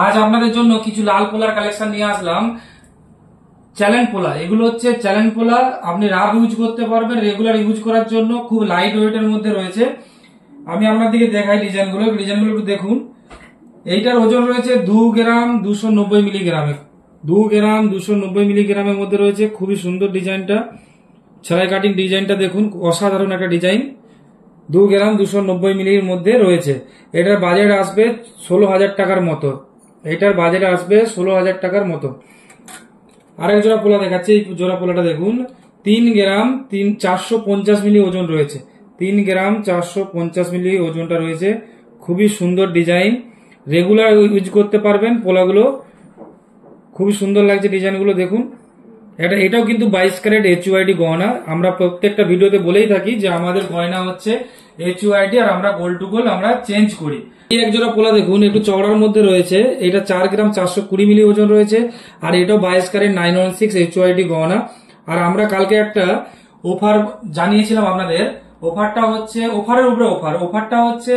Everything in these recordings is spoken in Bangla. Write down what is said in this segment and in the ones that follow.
আজ আপনাদের জন্য কিছু লাল পোলার কালেকশন নিয়ে আসলাম। চ্যালেঞ্জ পোলা, এগুলো হচ্ছে চ্যালেঞ্জ পোলা। আপনি রাফ ইউজ করতে পারবেন, রেগুলার ইউজ করার জন্য খুব লাইট ওয়েটের মধ্যে রয়েছে। আমি আপনাদেরকে দেখাই ডিজাইনগুলো একটু দেখুন। এইটার ওজন রয়েছে 2 গ্রাম 290 মিলিগ্রামে। 2 গ্রাম 290 মিলিগ্রামের মধ্যে রয়েছে। খুবই সুন্দর ডিজাইনটা, সেলাই কাটিং ডিজাইনটা দেখুন, অসাধারণ একটা ডিজাইন। 2 গ্রাম 290 মিলির মধ্যে রয়েছে। এটার বাজেট আসবে 16,000 টাকার মতো। এটার বাজেট আসবে 16,000 টাকার মতো। আরেক জোড়া পোলা দেখাচ্ছি। এই জোড়া পোলাটা দেখুন, 3 গ্রাম 450 মিলি ওজন রয়েছে। 3 গ্রাম 450 মিলি ওজনটা রয়েছে। খুবই সুন্দর ডিজাইন, রেগুলার ইউজ করতে পারবেন পোলাগুলো। খুবই সুন্দর লাগছে ডিজাইনগুলো দেখুন। এটাও কিন্তু 22 ক্যারেট HUID গয়না। আমরা প্রত্যেকটা ভিডিওতে বলেই থাকি যে আমাদের গয়না হচ্ছে HUID, আর আমরা গোল্ড টু গোল্ড আমরা চেঞ্জ করি। এই এক জোড়া পোলা দেখুন, একটু চওড়ার মধ্যে রয়েছে। এটা 4 গ্রাম 420 মিলি ওজন রয়েছে, আর এটাও 22 ক্যারেট 916 HUID গয়না। আর আমরা কালকে একটা অফার জানিয়েছিলাম আপনাদের। অফারটা হচ্ছে অফারের উপরে অফারটা হচ্ছে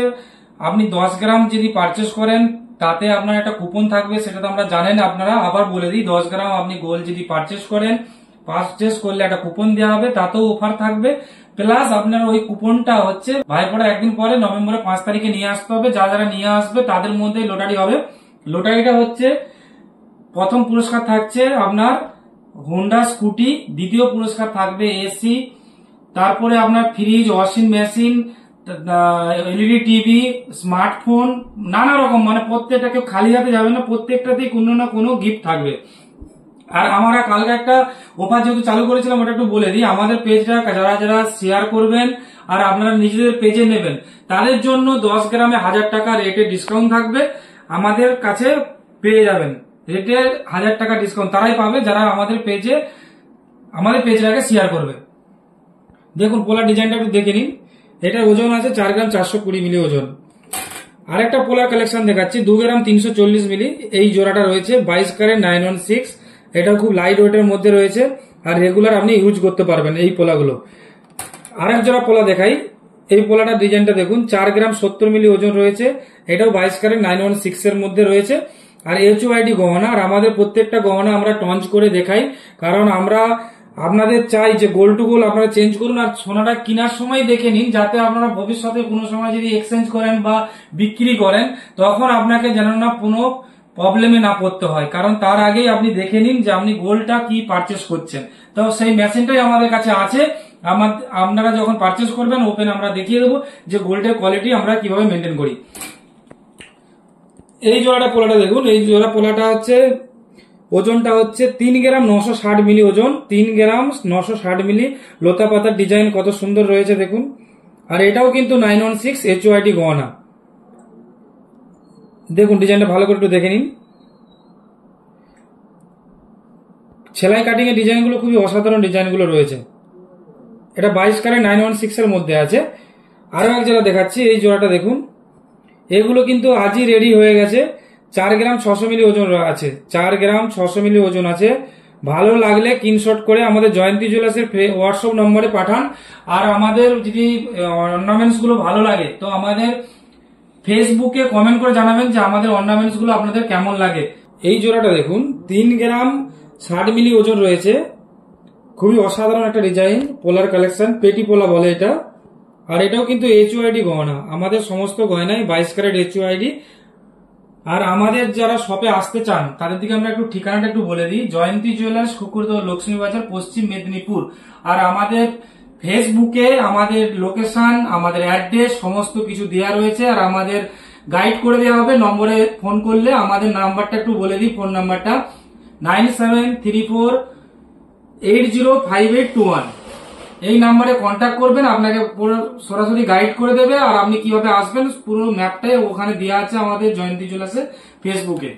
আপনি 10 গ্রাম যদি পারচেস করেন তাতে আপনার একটা কুপন থাকবে। সেটা তো আমরা জানেন, আপনারা আবার বলে দিই, 10 গ্রাম আপনি গোল্ড যদি পারচেস করলে একটা কুপন দেওয়া হবে, তাতেও অফার থাকবে। প্লাস আপনার ওই কুপনটা হচ্ছে ভাইফোঁটা একদিন পরে নভেম্বরের 5 তারিখে নিয়ে আসতে হবে। যারা নিয়ে আসবে তাদের মধ্যে লটারি হবে। লটারিটা হচ্ছে প্রথম পুরস্কার থাকছে আপনার হোন্ডা স্কুটি, দ্বিতীয় পুরস্কার থাকবে এসি, তারপরে আপনার fridge, washing machine, LED TV, smartphone, নানা রকম, মানে প্রত্যেকটা কেউ খালি হাতে যাবে না, প্রত্যেকটাতেই কোনো না কোনো গিফট থাকবে। আর আমরা কালকে একটা অফার যেহেতু চালু করেছিলাম, ওটা একটু বলে দিই। আমাদের পেজটা যারা যারা শেয়ার করবেন আর আপনারা নিজেদের পেজে নেবেন, তাদের জন্য 10 গ্রামে 1000 টাকা রেটে ডিসকাউন্ট থাকবে। আমাদের কাছে পেয়ে যাবেন রেটে 1000 টাকা ডিসকাউন্ট তারাই পাবে যারা আমাদের পেজটাকে শেয়ার করবে। দেখুন পোলার ডিজাইনটা একটু দেখে নিন। এটার ওজন আছে 4 গ্রাম 420 মিলি ওজন। আরেকটা পোলার কালেকশন দেখাচ্ছি, 2 গ্রাম 340 মিলি। এই জোড়াটা রয়েছে 22 ক্যারেট 916। এটা খুব লাইট ওয়েটের মধ্যে রয়েছে, আর রেগুলার আপনি ইউজ করতে পারবেন এই পোলাগুলো। আরেক জোড়া পোলা দেখাই। এই পোলাটার ডিজাইনটা দেখুন, 4 গ্রাম 70 মিলি ওজন রয়েছে। এটাও 22 ক্যারেট 916 এর মধ্যে রয়েছে, আর HUID গহনা। আর আমাদের প্রত্যেকটা গহনা আমরা টঞ্চ করে দেখাই, কারণ আমরা আপনাদের চাই যে গোল্ড টু গোল্ড আপনারা চেঞ্জ করুন। আর সোনাটা কেনার সময় দেখে নিন, যাতে আপনারা ভবিষ্যতে কোনো সময় যদি এক্সচেঞ্জ করেন বা বিক্রি করেন, তখন আপনাকে যেন না কোনো প্রবলেমে না পড়তে হয়। কারণ তার আগেই আপনি দেখে নিন যে আপনি গোল্ডটা কি পারচেস করছেন। তো সেই মেশিনটাই আমাদের কাছে আছে। আপনারা যখন পারচেস করবেন ওপেন আমরা দেখিয়ে দেবো যে গোল্ডের কোয়ালিটি আমরা কিভাবে মেনটেন করি। এই জোড়াটা পোলাটা দেখুন। এই জোড়া পোলাটা হচ্ছে ওজনটা হচ্ছে 3 গ্রাম 960 মিলি ওজন। 3 গ্রাম 960 মিলি। লতা পাতার ডিজাইন কত সুন্দর রয়েছে দেখুন। আর এটাও কিন্তু 916 HUID গহনা। দেখুন ডিজাইনটা ভালো করে একটু দেখে নিন। সেলাই কাটিং এর ডিজাইনগুলো খুবই অসাধারণ ডিজাইনগুলো রয়েছে। এটা 22 ক্যারেট 916 এর মধ্যে আছে। আরো এক জোড়া দেখাচ্ছি। এই জোড়াটা দেখুন, এগুলো কিন্তু আজই রেডি হয়ে গেছে। 4 গ্রাম 600 মিলি ওজন আছে। 4 গ্রাম 600 মিলি ওজন আছে। ভালো লাগলে স্ক্রিনশট করে আমাদের জয়ন্তী জুয়েলার্সের হোয়াটসঅ্যাপ নম্বরে পাঠান। আর আমাদের যদি অর্নামেন্টস গুলো ভালো লাগে তো আমাদের ফেসবুকে কমেন্ট করে জানাবেন যে আমাদের অর্নামেন্টস গুলো আপনাদের কেমন লাগে। এই জোড়াটা দেখুন, 3 গ্রাম 60 মিলি ওজন রয়েছে। খুবই অসাধারণ একটা ডিজাইন, পোলার কালেকশন, পেটি পোলা বলে এটা। আর এটাও কিন্তু HUID গহনা। আমাদের সমস্ত গয়নায় 22 ক্যারেট HUID। আর আমাদের যারা শপে আসতে চান তাদের দিকে আমরা একটু ঠিকানাটা একটু বলে দিই। জয়ন্তী জুয়েলার্স, কুকুরদহ, লক্ষ্মী বাজার, পশ্চিম মেদিনীপুর। আর আমাদের ফেসবুকে আমাদের লোকেশন, আমাদের অ্যাড্রেস সমস্ত কিছু দেওয়া রয়েছে। আর আমাদের গাইড করে দেওয়া হবে নম্বরে ফোন করলে। আমাদের নাম্বারটা একটু বলে দিই, ফোন নাম্বারটা 9734805821। এই নাম্বারে কন্ট্যাক্ট করবেন, আপনাকে পুরো সরাসরি গাইড করে দেবে। আর আপনি কিভাবে আসবেন পুরো ম্যাপটাই ওখানে দেওয়া আছে আমাদের জয়ন্তী জুয়েলার্সের ফেসবুকে।